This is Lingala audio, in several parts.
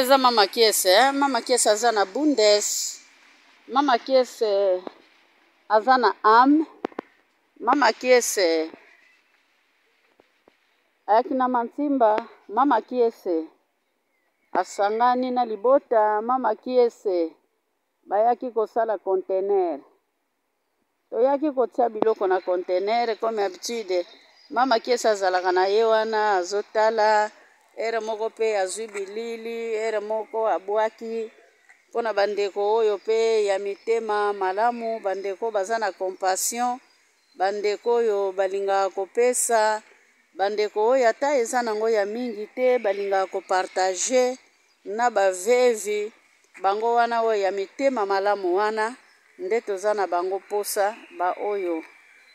eza mama Kiese, mama Kiese aza na Bundes, mama Kiese aza na âme, mama Kiese ayaki na Mantimba, mama Kiese asangani na libota, mama Kiese bayaki kosala conteneur. Toyaki kotia biloko na conteneur comme habitude. Mama Kiese azalaka na ye wana azotala, ere moko pe azwi bilili, ere moko abwaki mpona bandeko oyo pe ya mitema malamu, bandeko baza na compassion, bandeko oyo balingaka kopesa, bandeko oyo ata eza nango ya mingi te balingaka kopartage na bavevi, bango wana oyo ya mitema malamu wana nde toza na bango posa, ba oyo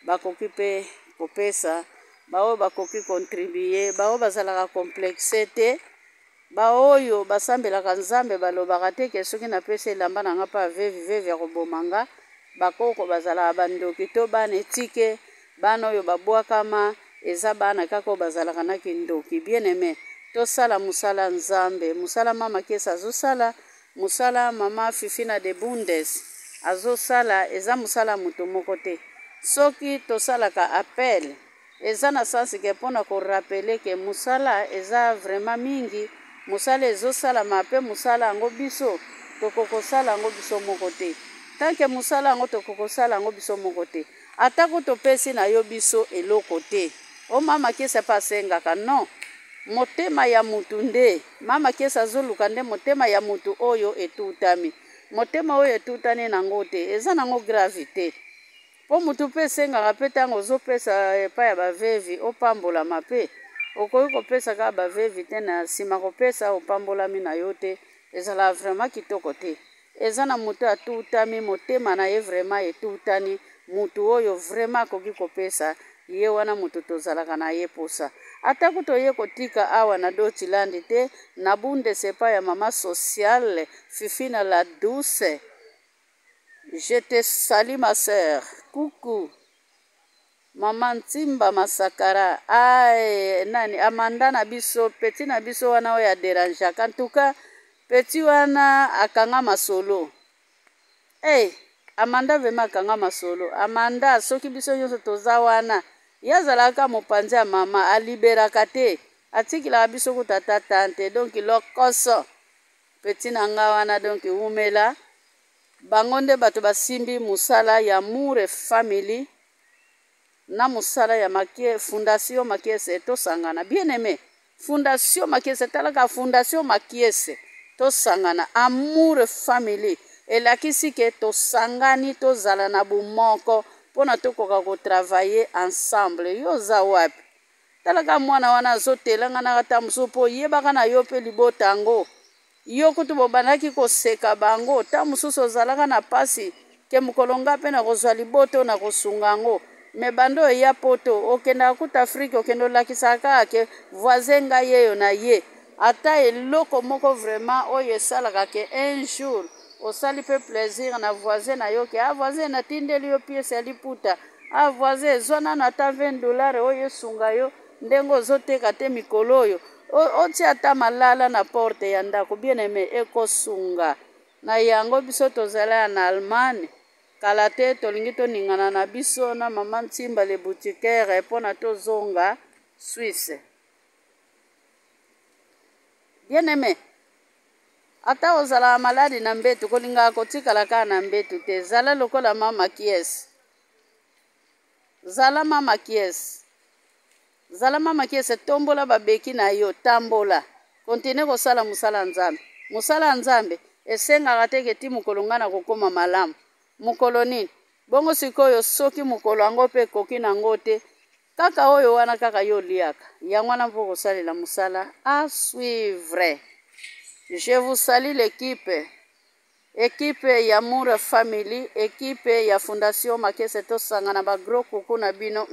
bakoki pe kopesa, ba oyo bakoki contribuer, ba oyo bazalaka complexe te, ba oyo basambelaka Nzambe balobaka te ke soki napesa elamba na nga pa vevi ya kobomanga, bakoko bazalaka bandoki to bana etike, bana oyo babwakama, eza bana kaka oyo bazalaka na kindoki. Bien aimé, tosala musala Nzambe, musala mama Kiese azosala, musala mama Fifina de Bundes azosala, eza musala mutu moko te. Soki tosalaka appel, eza na sansi ke mpona korapele ke musala eza vraiment mingi, musala ezosalama pe musala yango biso tokokosala yango biso moko te. Tanke musala yango tokokosala yango biso moko te, atako topesi na yo biso eloko te. O mama Kiese pa asengaka non, motema ya mutu nde mama Kiese azoluka nde motema ya mutu oyo etutami. Motema oyo etutani nango te, eza nango gravité. Po mutu pe esengaka pe ntango ozopesa epai ya bavevi opambolama pe, okoki kopesa kaka bavevi te, na nsima kopesa opambolami na yo te, ezala vraiment kitoko te. Eza na mutu atutami, motema na ye vraiment etutani, mutu oyo vraiment akoki kopesa, ye wana mutu tozalaka na ye posa. Atako toye kotika awa na Dotilandi te, na Bundes epai ya mama sociale Fifina la douce. Je te salue ma sœur, coucou. Mama Ntimba Masakara, nani Amanda na biso, petit na biso wana oyo aderangeaka. En tout cas, petit wana akanga masolo. Amanda vema akanga masolo. Amanda, soki biso nyonso toza wana, yazalaka mopanzi ya mama, aliberaka te, atikilaka biso kutata tante, donc lokoso. Petit na nga wana, donc umela. Bango nde bato basimbi musala ya Amour Family na musala ya Fondation Makiese tosangana. Bien aimé, Fondation Makiese, talaka Fondation Makiese tosangana, Amour Family elakisi ke tosangani tozala na bomoko mpona tokoka kotravailler ensemble. Yo za wapi? Talaka mwana wana azotelanga na kata mosusu mpo yebaka na yo mpe libota yango. Yo kutu bobandaki koseka bango, ta mosusu ozalaka na pasi ke mokolo nga mpe na kozwa liboto na kosunga yango. Me bando eya poto, okendaka kuta Afrika, okende olakisaka kaka ke voisin ngai yeyo na ye. Ata eloko moko vraiment oyo esalaka ke un jour osali pe plaisir na voisin na yo ke voisin natindeli yo piese ya liputa, voisin ezwa nano ata $20 oyo esunga yo ndenge ozoteka te mikolo oyo. Otia ata malala na porte ya ndako. Bien aimé, ekosunga. Na yango biso tozala na Allemagne, kala te tolingi toningana na biso na mama Ntimba le boutiquaire mpona tozonga Suisse. Bien aimé, ata ozala maladi na mbetu, kolingaka kotikala kaka na mbetu te, zala lokola mama Kiese. Zala mama Kiese. Zala mama Kiese, tombola babeki na yo, tambola. Kontine kosala musala Nzambe. Musala Nzambe esengaka te ke ti mokolo nga na kokoma malamu. Mokolo nini? Bongo sikoyo soki mokolo yango pe koki nango te, kaka oyo wana kaka yo liaka. Yango wana mpo kosalela musala à suivre. Je vous salue l'équipe. Équipe ya Amour Family, équipe ya Fondation Makiese tosangana ba gros kuku na bino.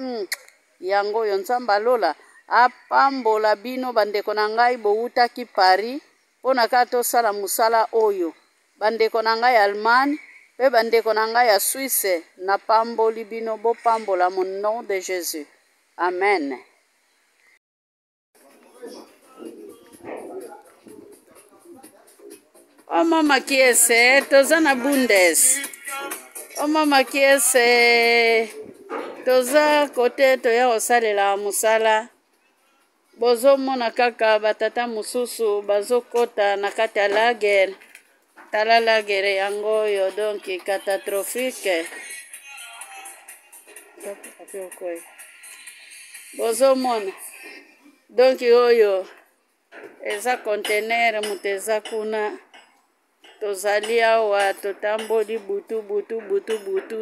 Yango yo Nzambe alola apambola bino bandeko na ngai bowutaki Paris mpona kaka tosala musala oyo. Bandeko na ngai Allemagne pe bandeko na ngai ya Suisse, napamboli bino, bopambola mon nom de Jésus. Amen. O mama kiese toza na bundes. O mama kiese toza kote toya kosalela musala. Bozo mona kaka batata mususu bazokota na kati ya lager. Tala lager yango yo donc catastrophique. Bozo mona. Donc oyo eza conteneur muteza kuna. Tozali awa totamboli butu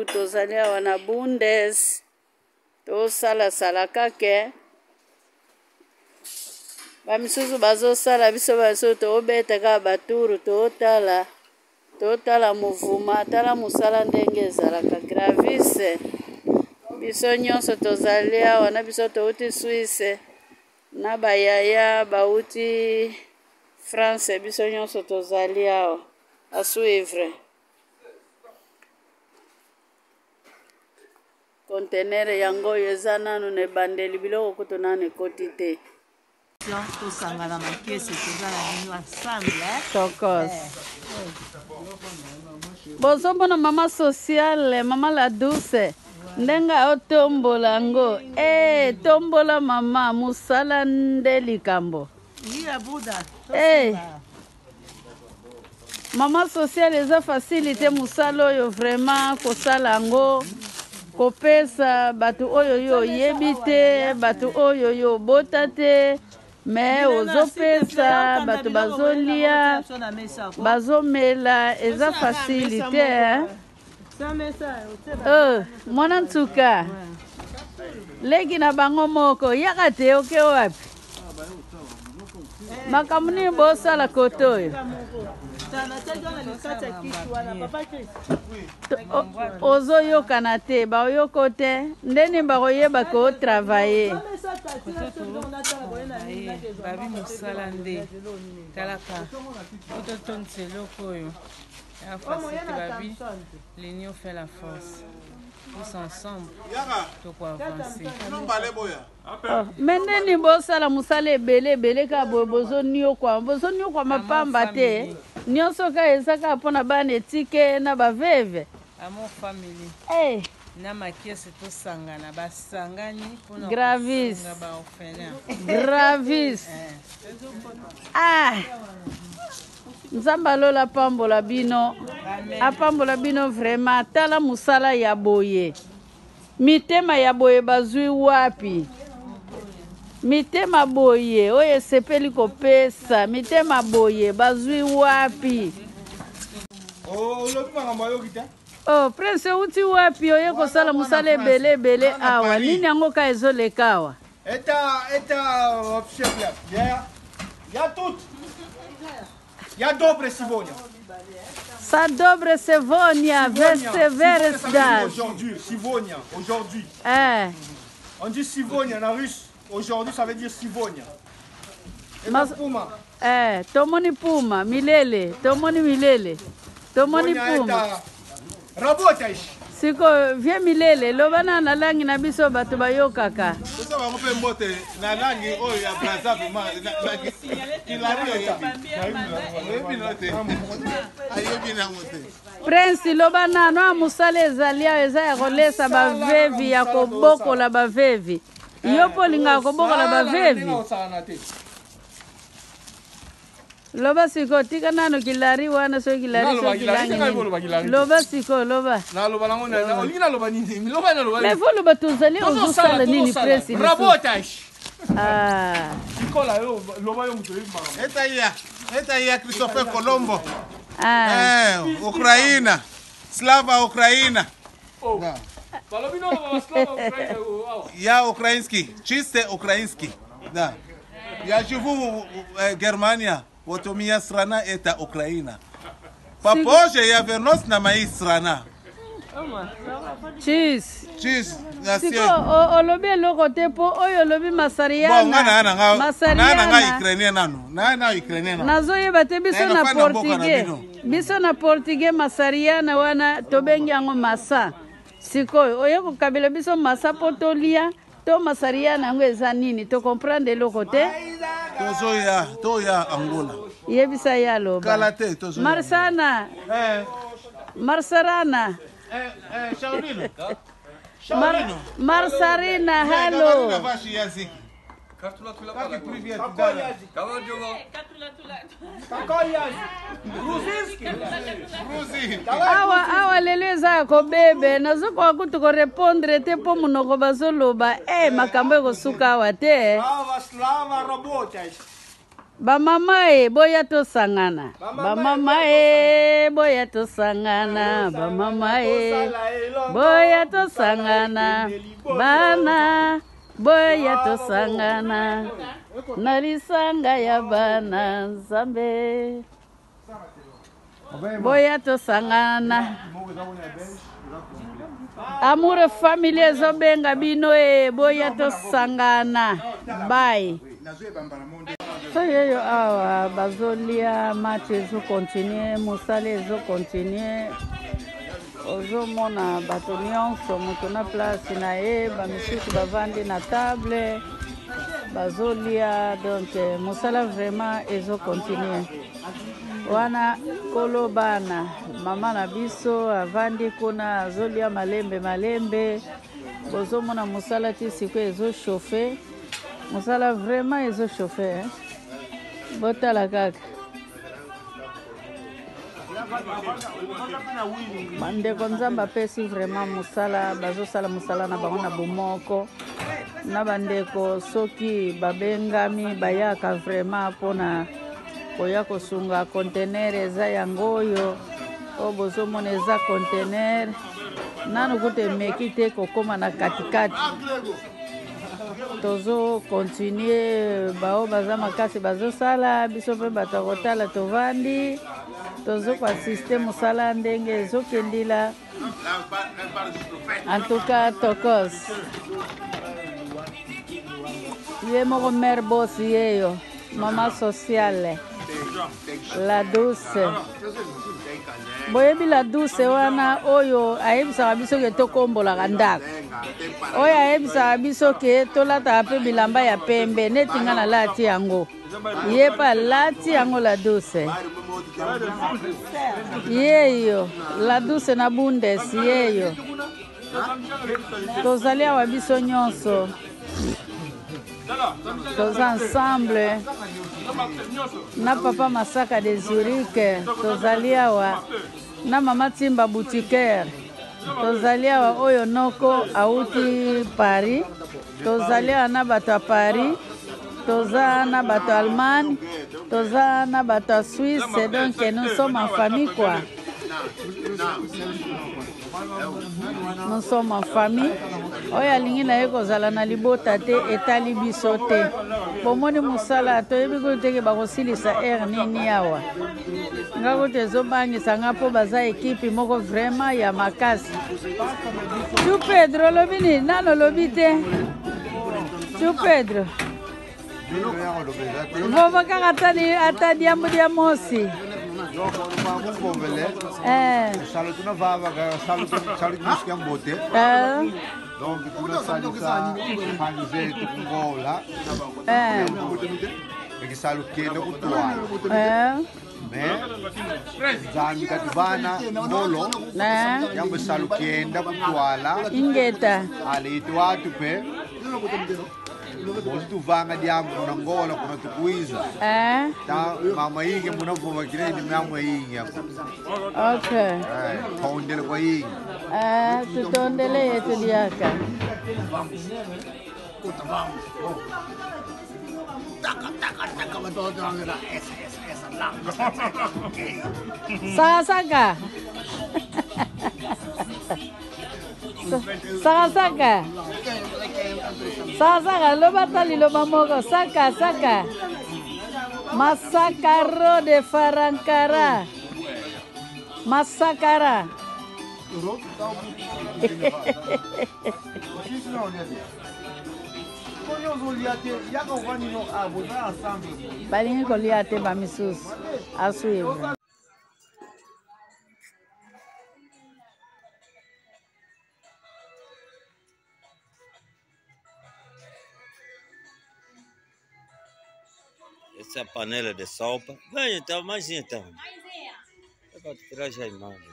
tozali awa na bundes tosala kake bamisusu bazosala biso baso tobetaka baturu totala muvuma tala musala ndenge ezalaka gravise biso nyonso tozali awa na biso touti Suisse na bayaya bauti France biso nyonso tozali awa à suivre. Conteneur yango eza nanu ne bandeli biloko kutu nane koti te. Tosangana makesi tozala bino ensemble. Tokos. Bozomona mama sociale, mama la douce. Ndenga otombola ngo. Tombola mama musala nde likambo. Iya buda. Mama sociale eza facilité musala oyo vraiment kosala ngo kopesa batu oyo yo yebite batu oyo yo botate mais ozopesa batu bazolia bazomela eza facilité mwana ntuka leki na bango moko yaka te oke wapi makamuni bosala koto oyo ozoyokana te baoyoko te ndeni bakoyeba ko travailler babi mosala nde talaka ototonisa eloko oyo ya facilité babi l'union fait la force tous ensemble toko avancer me ndeni bosala mosala ebele ka boye bozoniokwa mapamba te nyonso ka ezaka mpona bana etike na baveve amour famille na makesi tosangana basangani mpona gravis baorphelin gravis nzambe alola apambola bino vraiment tala mosala ya boye mitema ya boye bazwi wapi mitema boye oyo esepeli kopesa mitema boye bazwi wapi prince uti wapi oye kosala mosala ebele awa nini yango ka ezoleka awa Ya dobre Sivonia. Sa dobre Sivonia, Veseveres das. Aujourd'hui, Sivonia, aujourd'hui. On dit Sivonia en russe. Aujourd'hui, ça veut dire Sivonia. Et Puma. Tomoni Puma, Milele, Tomoni Milele. Tomoni Puma. Rabota ishi. Siko vie Milele, lobana na langi na biso bato bayokaka. Sasa bangope mbote na langi oyo ya Brazzaville ma Prince lobana no amusala ezali eza ya kolesa bavevi ya kobokola bavevi. Yo polinga kobokola bavevi. Loba siko tika nano kilari wana so kilari so kilangi. Loba siko loba. Na loba nango na olina loba nini? Loba na loba. Mais faut loba tuzali uzusala nini Prince? Rabotage. Nikola yo loba yo mutu mama. Eta ya Christopher Colombo. Ukraina. Slava Ukraina. Balobino loba Slava Ukraina. Ya ukrainski, чисте украинский. Да. Я живу в Германии. Вот у меня страна это Украина. Попозже я вернусь на мои страна. Cheese. Cheese. Siko olobi eloko te po oyo olobi masariana. Bon, nga Ukrainien nanu. Na Ukrainien nanu. Nazoyeba te biso na portugais. Biso na portugais masariana wana tobengi yango masa. Siko oyo kokabela biso masa po tolia. To masariana yango eza nini to comprendre eloko te. Toya Angola. Yebisa yalo. Kalate, tozo. Marsana. Marsarana. Shaolino. Marsarina, hello. Awa leleza ko bebe nazoka kutuko répondre te po munoko bazoloba makambo ekosuka awa te. Bamama boya tosangana. Bamama boya tosangana. Bamama boya tosangana. Bana boya tosangana. Nalisanga ya bana Nzambe. Boya tosangana. Amour familie zobenga bino boya tosangana. Bye. So yeyo awa bazolia match ezo continue mosala ezo continue ozomona bato nyonso moto na place na ye bamisusu bavandi na table bazolia donc mosala vraiment ezo continue wana kolo bana mama na biso avandi kuna azolia malembe bozomona mosala ti sikoyo ezo chauffe mosala vraiment ezo chauffe botala kaka bandeko nzambe apesi vraiment mosala bazosala mosala na bango na bomoko na bandeko soki babengami bayaka vraiment mpona koya kosunga conteneur eza yango oyo oyo bozomona eza conteneur nanu kuta emeki te kokóma na katikati tozo continue bao baza makasi bazosala biso mpe bato ya kotala tovandi tozo koasiste mosala ndenge ezokendila en tout cas tokos ye moko mare bosi yeyo mama sociale la douce boyebi la douce wana oyo ayebisaka biso ke tokombolaka ndako oyo ayebisaka biso ke tolataka mpe bilamba ya pembe neti nga nalati yango ye mpe alati yango la douce yeyo la douce na bundes yeyo tozali awa biso nyonso toza ensemble na papa Masaka de Zurich tozali awa na mama Timba boutiqueur tozali awa oyo noko auti Paris tozali awa na bato ya Paris toza na bato Allemagne toza na bato Suisse donc nous sommes en famille quoi. Nous sommes en famille. Oya lingi na ye kozala na libota te etali biso te. Bomoni musala toyebi kote ke bakosilisa nini awa. Nga kote ezobangisa nga po baza ekipi moko vraiment ya makasi. Tu Pedro lobi nini nano lobi te. Tu Pedro. Vovo kaka atadi yambu dia mosi. Saluto na vava, saluto música ambote. Donc tu salisa panzeto com gola. Porque saluto que no kutuala. Zami katibana bolo. Yambo saluto que enda kutuala. Ingeta. Ali tu atu pe. Bosi tu vanga diambo na ngola kuna tukuiza. Ta mama yinge muna vuma kireni mama yinge. Okay. Tondele kwa yinge. Tutondele yetu diaka. Saka. Saka. Saka loba tali loba moko saka. Masakaro de Farankara. Masakara. Balingi kolia te bamisusu asuyevu. Essa é a panela de sopa. Vem então, mais então. É para tirar já a imagem.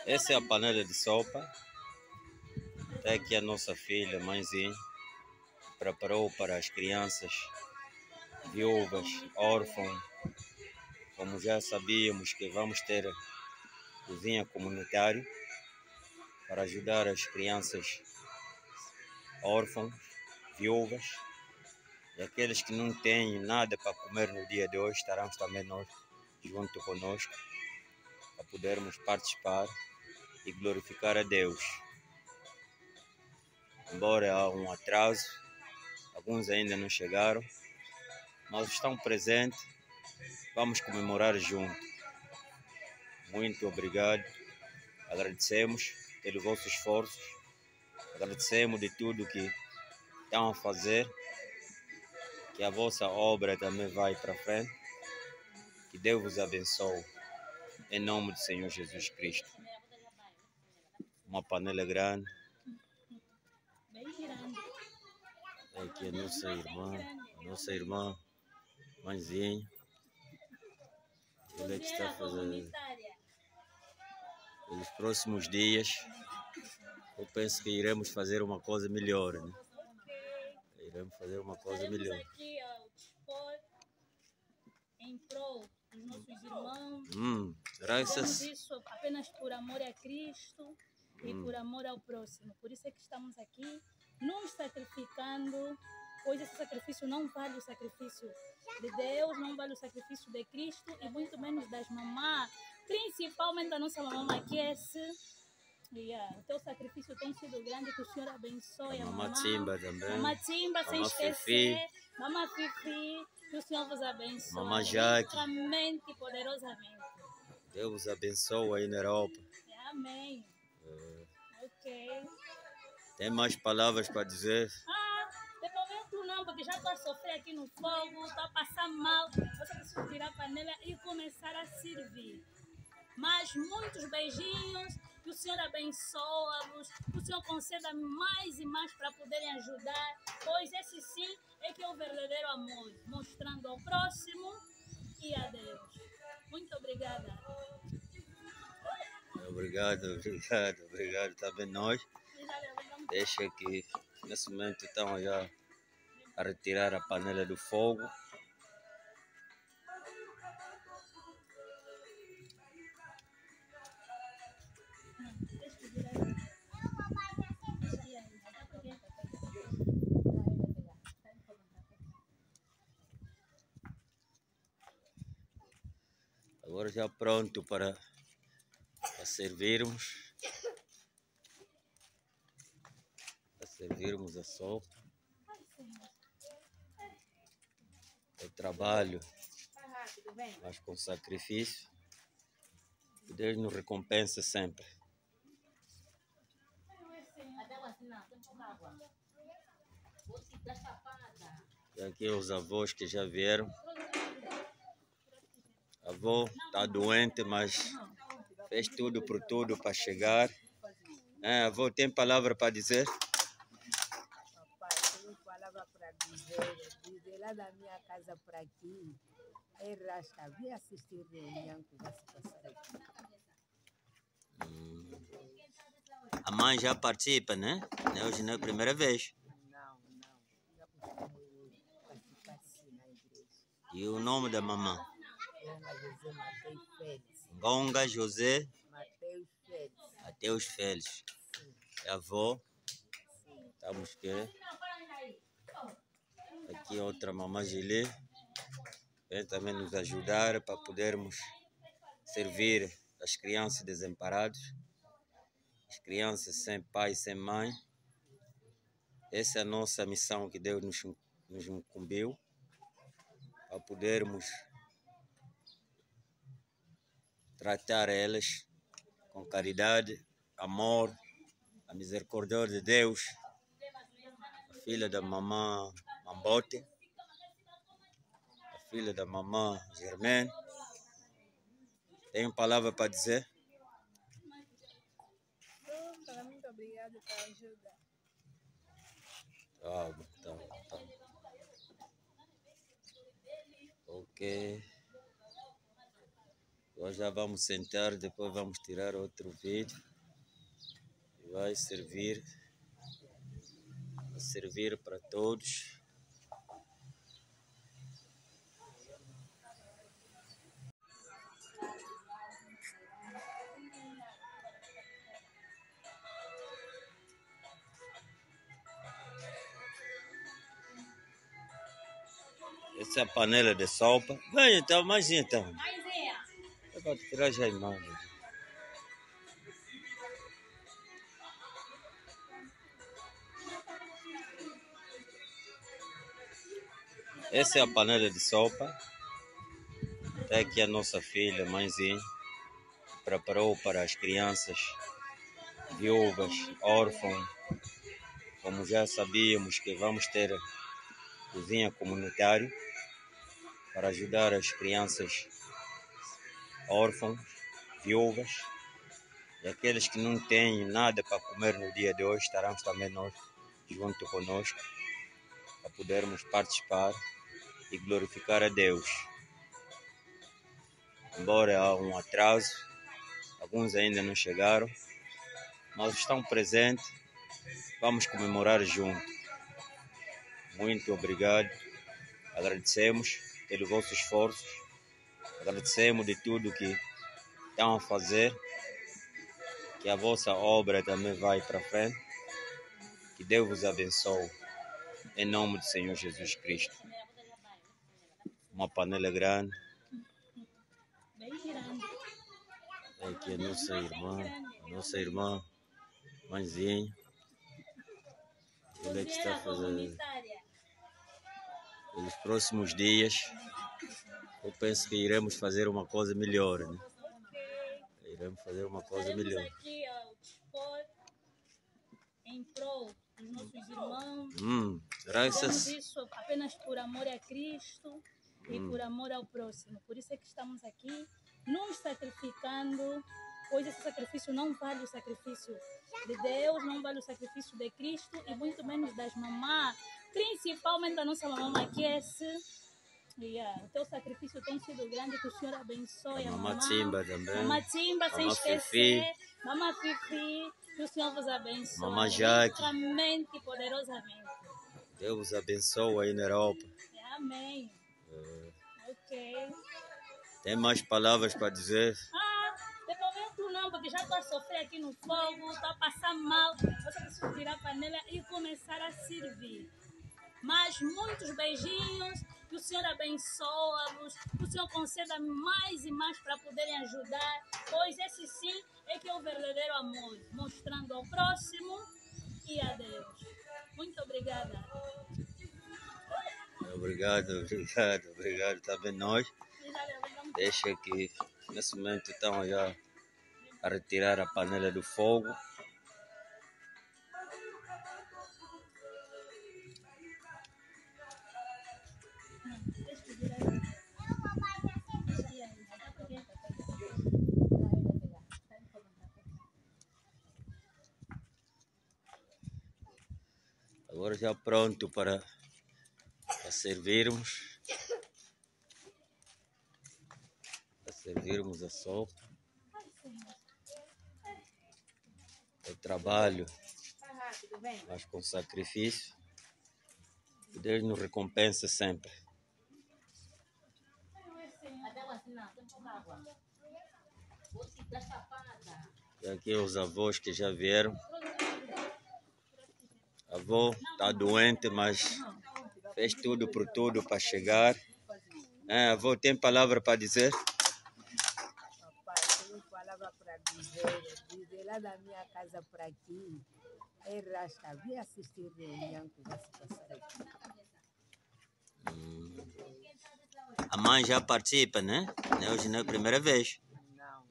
Essa é a panela de sopa. Até aqui a nossa filha, mãezinha, preparou para as crianças viúvas, órfãos. Como já sabíamos que vamos ter cozinha comunitária para ajudar as crianças órfãos, viúvas e aqueles que não têm nada para comer no dia de hoje, estaremos também nós junto conosco para podermos participar e glorificar a Deus. Embora há um atraso, alguns ainda não chegaram, mas estão presentes, vamos comemorar junto. Muito obrigado, agradecemos pelo vosso esforço, agradecemos de tudo que estão a fazer, que a vossa obra também vai para frente, que Deus vos abençoe, em nome do Senhor Jesus Cristo. Uma panela grande. Aqui a nossa irmã, mãezinha. Ela é que está fazendo. Nos próximos dias, eu penso que iremos fazer uma coisa melhor, né? Iremos fazer uma coisa melhor. Aqui ao dispor em prol dos nossos irmãos. Fazemos isso apenas por amor a Cristo e por amor ao próximo. Por isso é que estamos aqui, nos sacrificando, pois esse sacrifício não vale o sacrifício de Deus, não vale o sacrifício de Cristo e muito menos das mamás, principalmente a nossa mamãe Maquiesse. O teu sacrifício tem sido grande, que o Senhor abençoe a mamãe. Timba também. Mamãe Timba, sem esquecer. Mamãe Fifi, que o Senhor vos abençoe. Mamãe Jaque. Ricamente e poderosamente. Deus vos abençoe aí na Europa. Amém. Ok. Tem mais palavras para dizer? De momento não, porque já estou a sofrer aqui no fogo, estou a passar mal. Você precisa tirar a panela e começar a servir. Mas muitos beijinhos, que o Senhor abençoe-vos, que o Senhor conceda mais e mais para poderem ajudar, pois esse sim é que é o verdadeiro amor, mostrando ao próximo e a Deus. Muito obrigada. Obrigado também nós. Deixa que nesse momento estão já a retirar a panela do fogo. Agora já pronto para servirmos. Para servirmos a sopa. É trabalho, mas com sacrifício. Que Deus nos recompensa sempre. E aqui os avós que já vieram. A avó está doente, mas fez tudo por tudo para chegar. A avó tem palavra para dizer? Papai, tenho palavra para dizer lá da minha casa para aqui. É Rasta, vim assistir reunião que vai se passar aqui. A mãe já participa, né? Hoje não é a primeira vez. Não. Já costumo participar assim na igreja. E o nome da mamãe? Gonga José Mateus Félix. Mateus Félix. Mateus Félix. Sim. É a avó. Sim. Estamos aqui outra mamãe Gilê. Vem também nos ajudar para podermos servir as crianças desamparadas, as crianças sem pai e sem mãe. Essa é a nossa missão que Deus nos incumbiu, para podermos tratar elas com caridade, amor, a misericórdia de Deus. A filha da mamã Mambote, a filha da mamã Germaine. Tem palavra para dizer? Obrigado por ajudar. Tá. Ok. Nós já vamos sentar, depois vamos tirar outro vídeo. E vai servir para todos. Essa é a panela de sopa. Vem então, mais então. É para tirar já a imagem. Essa é a panela de sopa. Até aqui a nossa filha, mãezinha, preparou para as crianças viúvas, órfãos. Como já sabíamos que vamos ter cozinha comunitária para ajudar as crianças órfãos, viúvas e aqueles que não têm nada para comer no dia de hoje. Estaremos também nós junto conosco para podermos participar e glorificar a Deus. Embora há um atraso, alguns ainda não chegaram, mas estão presentes. Vamos comemorar junto. Muito obrigado. Agradecemos pelo vosso esforço. Agradecemos de tudo que estão a fazer. Que a vossa obra também vai para frente. Que Deus vos abençoe. Em nome do Senhor Jesus Cristo. Uma panela grande. Aqui a nossa irmã, mãezinha. Ele é que está fazendo. Nos próximos dias, eu penso que iremos fazer uma coisa melhor, né? Iremos fazer uma coisa melhor. Aqui, dispor em prol dos nossos irmãos. Fazemos isso apenas por amor a Cristo e por amor ao próximo. Por isso é que estamos aqui, nos sacrificando, pois esse sacrifício não vale o sacrifício de Deus, não vale o sacrifício de Cristo e muito menos das mamás, principalmente a nossa mamãe Maquiese. O teu sacrifício tem sido grande, que o Senhor abençoe a mamãe. Timba também. Mamãe Timba, sem esquecer. Mamãe Fifi, que o Senhor vos abençoe. Mamãe Jaque. Ricamente e poderosamente. Deus vos abençoe aí na Europa. Amém. Ok. Tem mais palavras para dizer? De momento não, porque já estou a sofrer aqui no fogo, estou a passar mal. Você precisa tirar a panela e começar a servir. Mas muitos beijinhos, que o Senhor abençoe-vos, que o Senhor conceda mais e mais para poderem ajudar, pois esse sim é que é o verdadeiro amor, mostrando ao próximo e a Deus. Muito obrigada. Obrigado também nós. Deixa que nesse momento estão já a retirar a panela do fogo. Agora já pronto para servirmos. Para servirmos a sopa. O trabalho, mas com sacrifício. E Deus nos recompensa sempre. E aqui os avós que já vieram. A avó está doente, mas fez tudo por tudo para chegar. A avó tem palavra para dizer? Papai, tenho palavra para dizer lá da minha casa para aqui. É Rasta, vim assistir reunião que vai se passar aqui. A mãe já participa, né? Hoje não é a primeira vez. Não.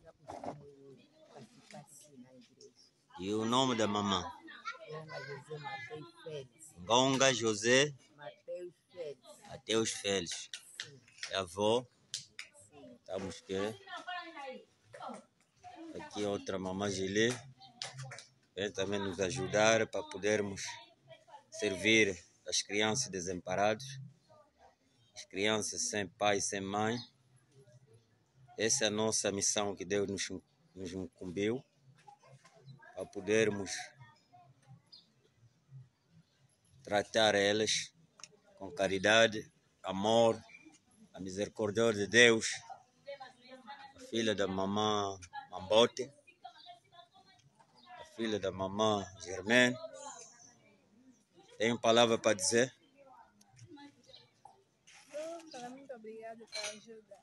Já costumo participar sim na igreja. E o nome da mamãe? Gonga José Mateus Félix. É a avó. Estamos aqui. Aqui outra mamãe Gilê. vem também nos ajudar para podermos servir as crianças desamparadas, as crianças sem pai e sem mãe. Essa é a nossa missão que Deus nos incumbiu, para podermos tratar elas com caridade, amor, a misericórdia de Deus. A filha da mamã Mambote, a filha da mamã Germaine, tem palavra para dizer? Muito obrigada pela ajuda.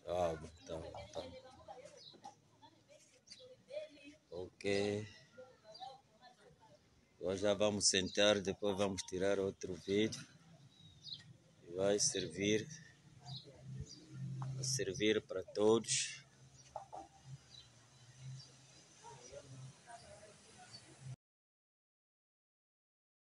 Tá bom, tá bom, tá bom. Ok. Nós já vamos sentar, depois vamos tirar outro vídeo. E vai servir para todos.